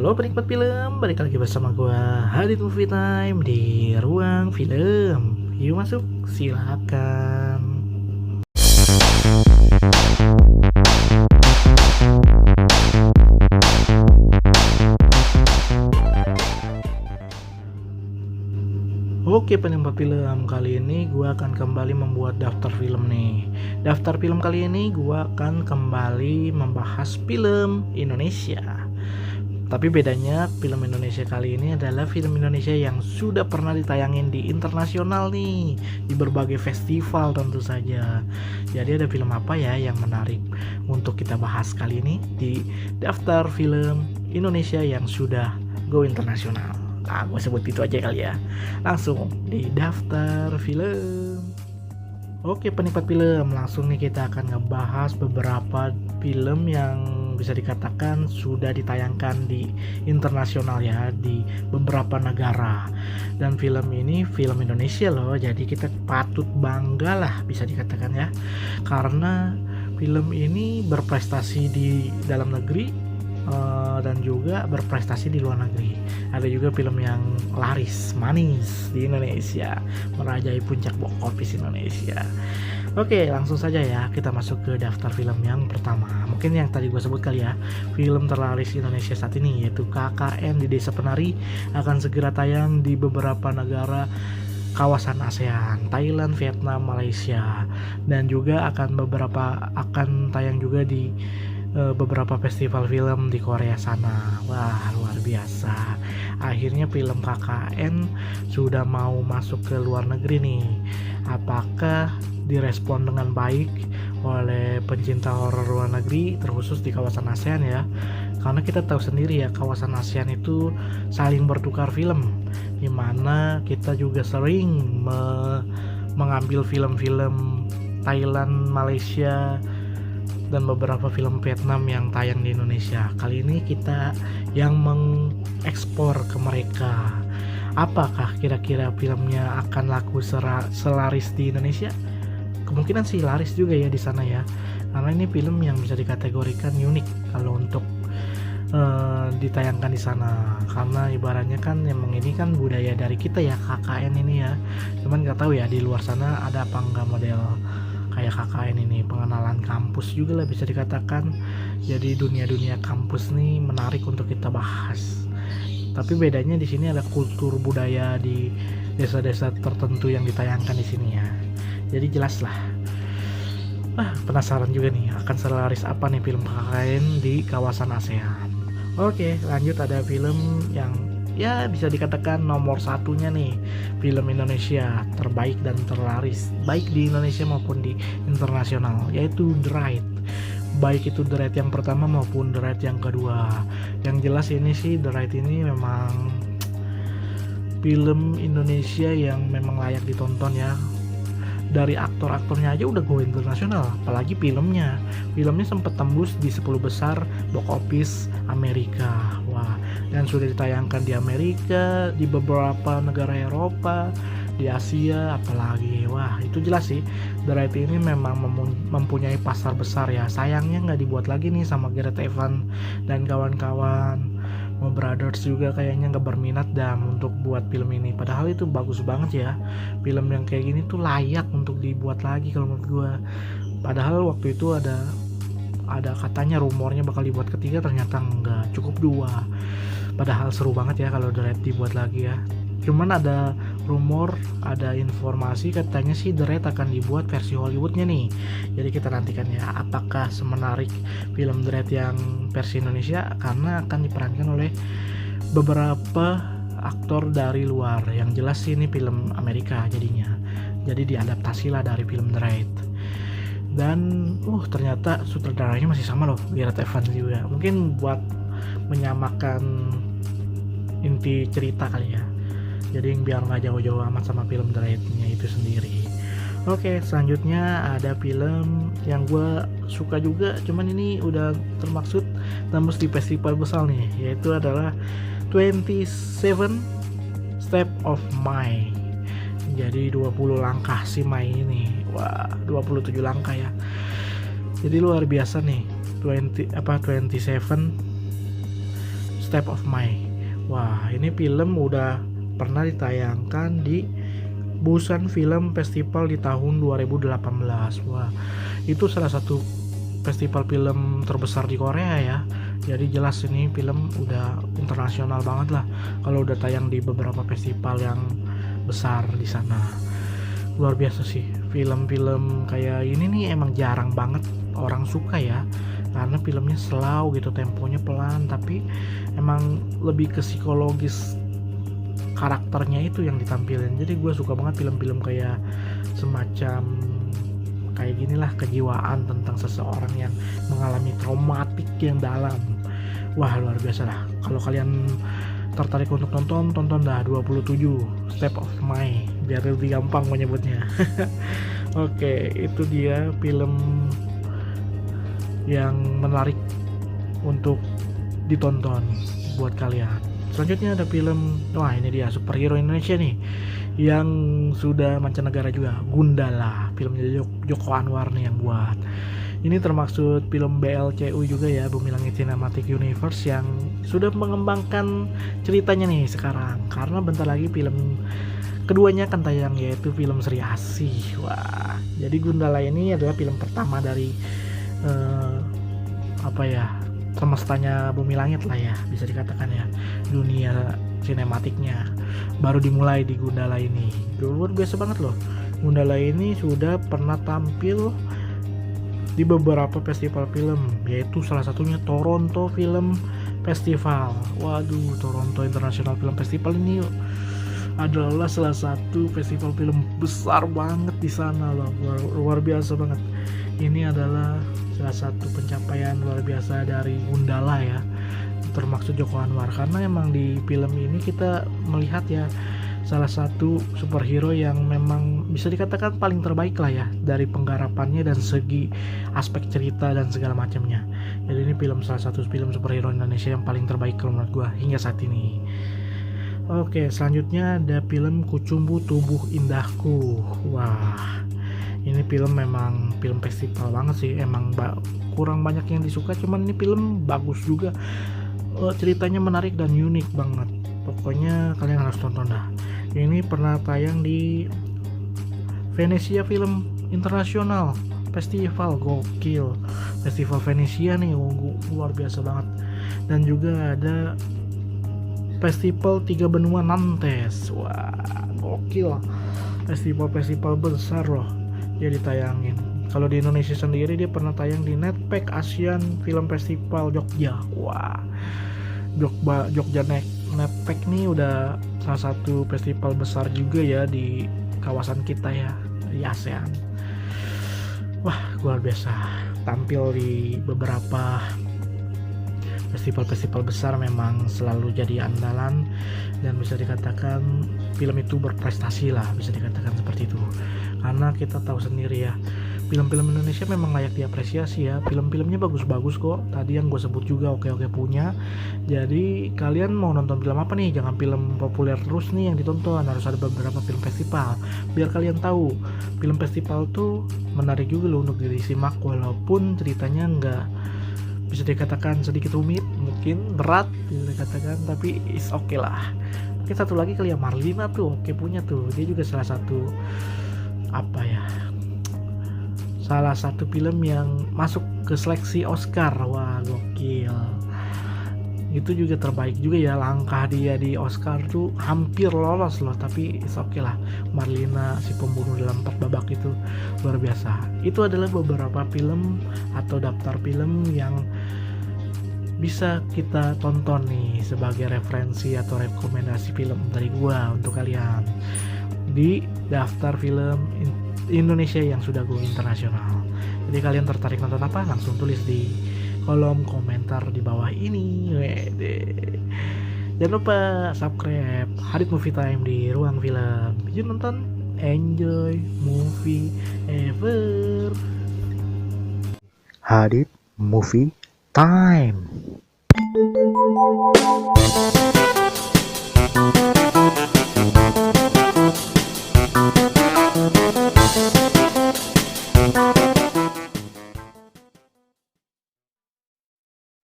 Halo penikmat film, balik lagi bersama gua Hadid Movie Time di ruang film. Yuk masuk, silakan. Oke penikmat film, kali ini gua akan kembali membuat daftar film nih. Daftar film kali ini gua akan kembali membahas film Indonesia. Tapi bedanya film Indonesia kali ini adalah film Indonesia yang sudah pernah ditayangin di internasional nih, di berbagai festival tentu saja. Jadi ada film apa ya yang menarik untuk kita bahas kali ini di daftar film Indonesia yang sudah go internasional. Gue sebut itu aja kali ya. Langsung di daftar film. Oke penikmat film, langsung nih kita akan ngebahas beberapa film yang bisa dikatakan sudah ditayangkan di internasional ya, di beberapa negara. Dan film ini film Indonesia loh, jadi kita patut bangga lah bisa dikatakan ya, karena film ini berprestasi di dalam negeri dan juga berprestasi di luar negeri. Ada juga film yang laris manis di Indonesia, merajai puncak box office Indonesia. Oke, langsung saja ya kita masuk ke daftar film yang pertama. Mungkin yang tadi gue sebut kali ya, film terlaris Indonesia saat ini yaitu KKN di Desa Penari akan segera tayang di beberapa negara kawasan ASEAN, Thailand, Vietnam, Malaysia, dan juga akan tayang juga di beberapa festival film di Korea sana. Wah, luar biasa. Akhirnya film KKN sudah mau masuk ke luar negeri nih. Apakah direspon dengan baik oleh pencinta horor luar negeri, terkhusus di kawasan ASEAN ya? Karena kita tahu sendiri ya, kawasan ASEAN itu saling bertukar film, dimana kita juga sering mengambil film-film Thailand, Malaysia, dan beberapa film Vietnam yang tayang di Indonesia. Kali ini kita yang mengekspor ke mereka. Apakah kira-kira filmnya akan laku selaris di Indonesia? Kemungkinan sih laris juga ya di sana ya, karena ini film yang bisa dikategorikan unik kalau untuk ditayangkan di sana. Karena ibaratnya kan emang ini kan budaya dari kita ya, KKN ini ya. Cuman nggak tahu ya di luar sana ada apa nggak model kayak KKN ini, pengenalan kampus juga lah bisa dikatakan. Jadi dunia-dunia kampus nih menarik untuk kita bahas. Tapi bedanya di sini ada kultur budaya di desa-desa tertentu yang ditayangkan di sini ya. Jadi jelas lah. Penasaran juga nih akan selaris apa nih film KKN di kawasan ASEAN. Oke, lanjut ada film yang ya bisa dikatakan nomor satunya nih, film Indonesia terbaik dan terlaris baik di Indonesia maupun di internasional, yaitu The Raid. Baik itu The Raid yang pertama maupun The Raid yang kedua. Yang jelas ini sih The Raid ini memang film Indonesia yang memang layak ditonton ya. Dari aktor-aktornya aja udah go internasional, apalagi filmnya sempat tembus di 10 besar box office Amerika. Wah, dan sudah ditayangkan di Amerika, di beberapa negara Eropa, di Asia apalagi. Wah, itu jelas sih The Raid ini memang mempunyai pasar besar ya. Sayangnya nggak dibuat lagi nih sama Gareth Evans dan kawan-kawan. Brothers juga kayaknya nggak berminat dan untuk buat film ini, padahal itu bagus banget ya. Film yang kayak gini tuh layak untuk dibuat lagi kalau menurut gue. Padahal waktu itu ada katanya rumornya bakal dibuat ketiga, ternyata nggak, cukup 2. Padahal seru banget ya kalau The Raid dibuat lagi ya. Cuman ada rumor, ada informasi katanya sih The Raid akan dibuat versi Hollywoodnya nih. Jadi kita nantikan ya apakah semenarik film The Raid yang versi Indonesia, karena akan diperankan oleh beberapa aktor dari luar. Yang jelas sih ini film Amerika jadinya. Jadi diadaptasi lah dari film The Raid. Dan ternyata sutradaranya masih sama loh, Gareth Evans juga. Mungkin buat menyamakan inti cerita kali ya. Jadi biar nggak jauh-jauh amat sama film The Raid-nya itu sendiri. Oke, selanjutnya ada film yang gue suka juga, cuman ini udah termaksud tembus di festival besar nih, yaitu adalah 27 Step of Mai. Jadi 20 langkah si Mai ini. Wah, 27 langkah ya. Jadi luar biasa nih. 27 Step of My. Wah, ini film udah pernah ditayangkan di Busan Film Festival di tahun 2018. Wah, itu salah satu festival film terbesar di Korea ya. Jadi jelas ini film udah internasional banget lah kalau udah tayang di beberapa festival yang besar di sana. Luar biasa sih, film-film kayak ini nih emang jarang banget orang suka ya, karena filmnya slow gitu, temponya pelan, tapi emang lebih ke psikologis karakternya itu yang ditampilin. Jadi gue suka banget film-film kayak semacam kayak ginilah, kejiwaan tentang seseorang yang mengalami traumatik yang dalam. Wah, luar biasa lah. Kalau kalian tertarik untuk tonton dah 27 Step of My, biar lebih gampang menyebutnya. Oke, itu dia film yang menarik untuk ditonton buat kalian. Selanjutnya ada film, wah ini dia superhero Indonesia nih, yang sudah mancanegara juga, Gundala, filmnya Joko Anwar nih yang buat. Ini termaksud film BLCU juga ya, Bumi Langit Cinematic Universe, yang sudah mengembangkan ceritanya nih sekarang, karena bentar lagi film keduanya akan tayang, yaitu film Sri Asih. Wah, jadi Gundala ini adalah film pertama dari semestanya Bumi Langit lah ya, bisa dikatakan ya, dunia sinematiknya baru dimulai di Gundala ini. Luar biasa banget loh. Gundala ini sudah pernah tampil di beberapa festival film, yaitu salah satunya Toronto Film Festival. Waduh, Toronto International Film Festival ini adalah salah satu festival film besar banget di sana loh. Luar biasa banget. Ini adalah salah satu pencapaian luar biasa dari Gundala ya, termaksud Joko Anwar, karena emang di film ini kita melihat ya salah satu superhero yang memang bisa dikatakan paling terbaik lah ya, dari penggarapannya dan segi aspek cerita dan segala macamnya. Jadi ini salah satu film superhero Indonesia yang paling terbaik kalau menurut gua hingga saat ini. Oke, selanjutnya ada film Kucumbu Tubuh Indahku. Wah, ini film memang film festival banget sih, emang kurang banyak yang disuka, cuman ini film bagus juga. Ceritanya menarik dan unik banget, pokoknya kalian harus tonton dah. Ini pernah tayang di Venesia Film Internasional Festival, gokil, Festival Venesia nih, luar biasa banget. Dan juga ada Festival Tiga Benua Nantes. Wah, gokil, festival besar loh dia ditayangin. Kalau di Indonesia sendiri dia pernah tayang di Netpack Asian Film Festival Jogja. Wah, Jogja Netpack nih udah salah satu festival besar juga ya di kawasan kita ya, di ASEAN. Wah, luar biasa, tampil di beberapa festival-festival besar memang selalu jadi andalan, dan bisa dikatakan film itu berprestasi lah, bisa dikatakan seperti itu. Karena kita tahu sendiri ya, film-film Indonesia memang layak diapresiasi ya, film-filmnya bagus-bagus kok. Tadi yang gue sebut juga oke-oke punya. Jadi kalian mau nonton film apa nih, jangan film populer terus nih yang ditonton, harus ada beberapa film festival biar kalian tahu film festival tuh menarik juga loh untuk disimak, walaupun ceritanya nggak, bisa dikatakan sedikit rumit, mungkin berat bisa dikatakan, tapi is oke lah. Oke, satu lagi kali ya, Marlina tuh oke punya tuh, dia juga salah satu salah satu film yang masuk ke seleksi Oscar. Wah, gokil, itu juga terbaik juga ya, langkah dia di Oscar tuh hampir lolos loh, tapi is oke lah. Marlina, si pembunuh dalam 4 babak itu luar biasa. Itu adalah beberapa film atau daftar film yang bisa kita tonton nih sebagai referensi atau rekomendasi film dari gua untuk kalian di daftar film Indonesia yang sudah go internasional. Jadi kalian tertarik nonton apa, langsung tulis di kolom komentar di bawah ini. Jangan lupa subscribe Hadit Movie Time di Ruang Film. Yuk nonton, enjoy movie ever. Hadit Movie Time.